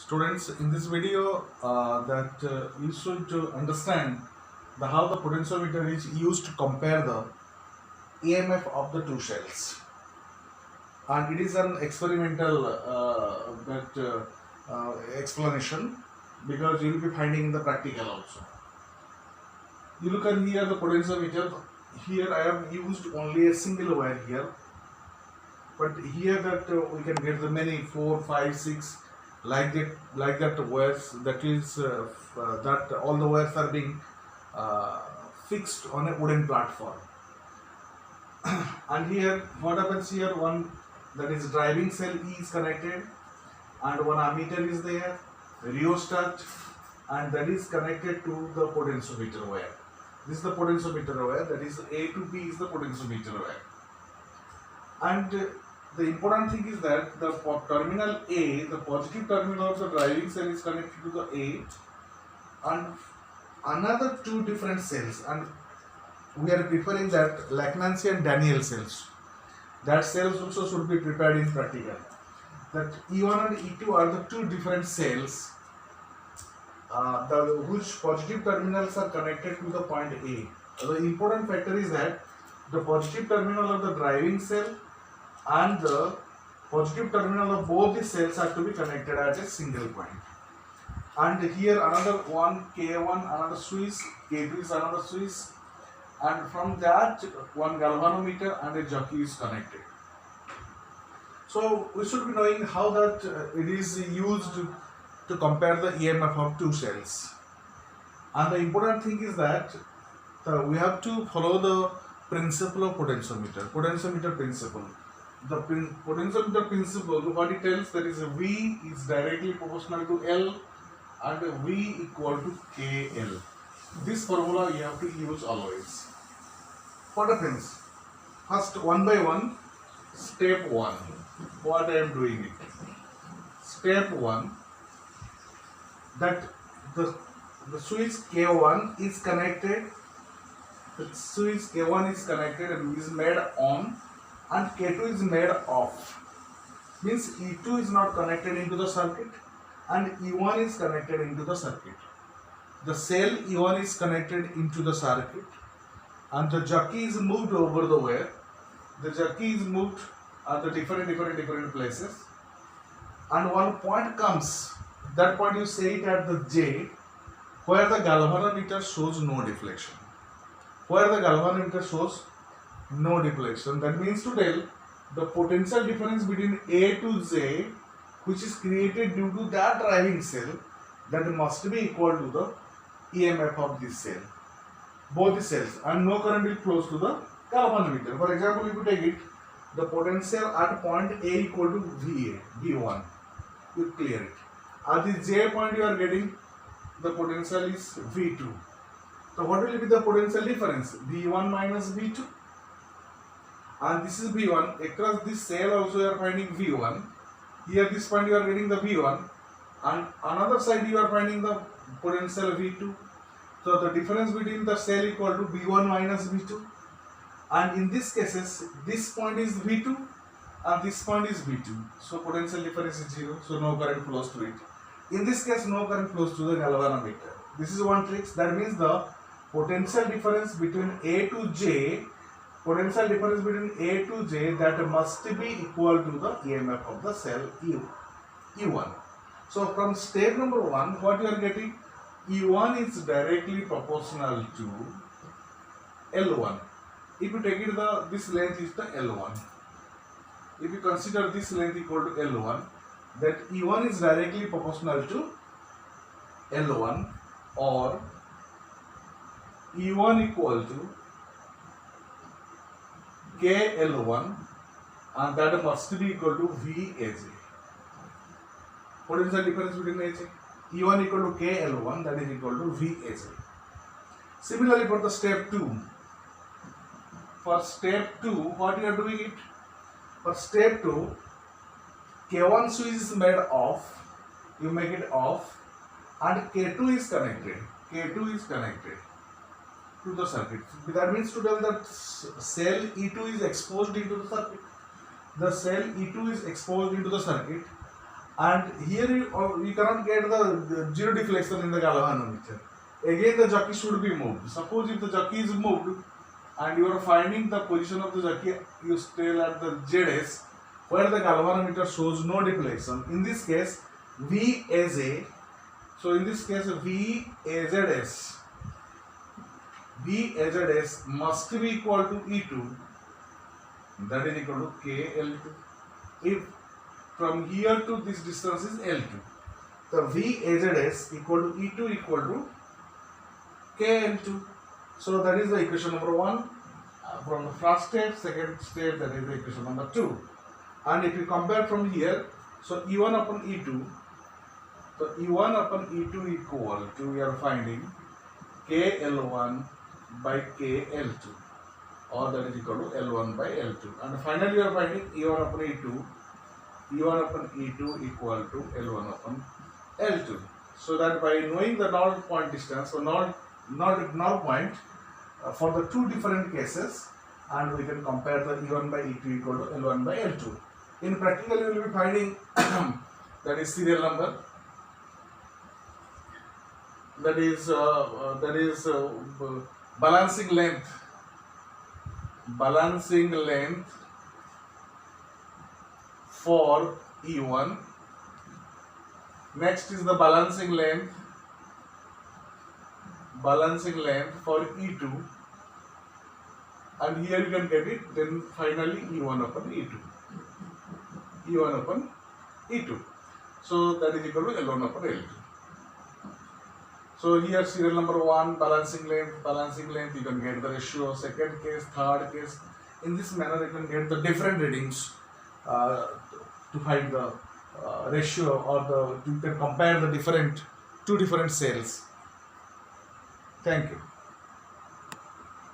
Students, in this video you should understand how the potentiometer is used to compare the EMF of the two cells, and it is an experimental explanation, because you will be finding in the practical also. You look at here the potentiometer. Here I have used only a single wire here, but here that we can get the many 4, 5, 6 like that wires, that is that all the wires are being uh, fixed on a wooden platform. And here what happens, here one, that is driving cell E is connected, and one ammeter is there, rheostat, and that is connected to the potentiometer wire. This is the potentiometer wire, that is A to B is the potentiometer wire. And the important thing is that the terminal A, the positive terminal of the driving cell is connected to the A, and another two different cells, and we are preparing that Lactancy and Daniel cells. That cells also should be prepared in practical. That E1 and E2 are the two different cells whose positive terminals are connected to the point A. The important factor is that the positive terminal of the driving cell and the positive terminal of both the cells are to be connected at a single point. And here another one K1, another switch, K2 is another switch, and from that one galvanometer and a jockey is connected. So we should be knowing how that it is used to compare the EMF of two cells. And the important thing is that we have to follow the principle of potentiometer principle. The potentiometer principle, what it tells, that is V is directly proportional to L and V equal to KL. This formula you have to use always. What happens? First, one by one, step 1. What I am doing it. Step 1, that the switch K1 is connected. The switch K1 is connected and is made on, and K2 is made off. Means E2 is not connected into the circuit and E1 is connected into the circuit. The cell E1 is connected into the circuit, and the jockey is moved over the wire. The jockey is moved at the different places, and one point comes. That point you say it at the J, where the galvanometer shows no deflection. Where the galvanometer shows no deflection, that means to tell the potential difference between A to J, which is created due to that driving cell, that must be equal to the EMF of this cell, both the cells, and no current will flows to the galvanometer. For example, if you take it, the potential at point A equal to VA, V1, you clear it. At the J point you are getting the potential is V2. So what will be the potential difference? V1 minus V2. And this is V1. Across this cell also you are finding V1. Here this point you are getting the V1. And another side you are finding the potential V2. So the difference between the cell equal to V1 minus V2. And in this cases, this point is V2 and this point is V2. So potential difference is 0. So no current flows to it. In this case, no current flows to the galvanometer. This is one trick. That means the potential difference between A to J, that must be equal to the EMF of the cell E1. So from step number 1, what you are getting? E1 is directly proportional to L1. If you take it, this length is the L1. If you consider this length equal to L1, that E1 is directly proportional to L1, or E1 equal to KL1, and that must be equal to VAJ. What is the difference between AJ? E1 equal to KL1, that is equal to VAJ. Similarly for the step 2. For step 2, what you are doing it? For step 2, K1 switch is made off, you make it off, and K2 is connected. K2 is connected to the circuit. That means to tell that cell E2 is exposed into the circuit. The cell E2 is exposed into the circuit, And here you cannot get the zero deflection in the galvanometer. Again the jockey should be moved. Suppose if the jockey is moved and you are finding the position of the jockey, you still at the ZS where the galvanometer shows no deflection. In this case VAZ, so in this case VAZS must be equal to E2, that is equal to KL2. If from here to this distance is L2, the VAZS equal to E2 equal to KL2. So that is the equation number 1 from the first step. Second step, that is the equation number 2. And if you compare from here, so E1 upon E2, so E1 upon E2 equal to, we are finding KL1 by KL2, or that is equal to L1 by L2. And finally we are finding E1 upon E2 equal to L1 upon L2. So that by knowing the null point distance, so null point for the two different cases, and we can compare the E1 by E2 equal to L1 by L2. In practical you will be finding that is serial number, that is balancing length for E1. Next is the balancing length for E2, and here you can get it. Then finally E1 upon E2. So that is equal to L1 upon L2. So here serial number 1, balancing length, you can get the ratio, second case, third case. In this manner you can get the different readings to find the ratio, or you can compare the two different cells. Thank you.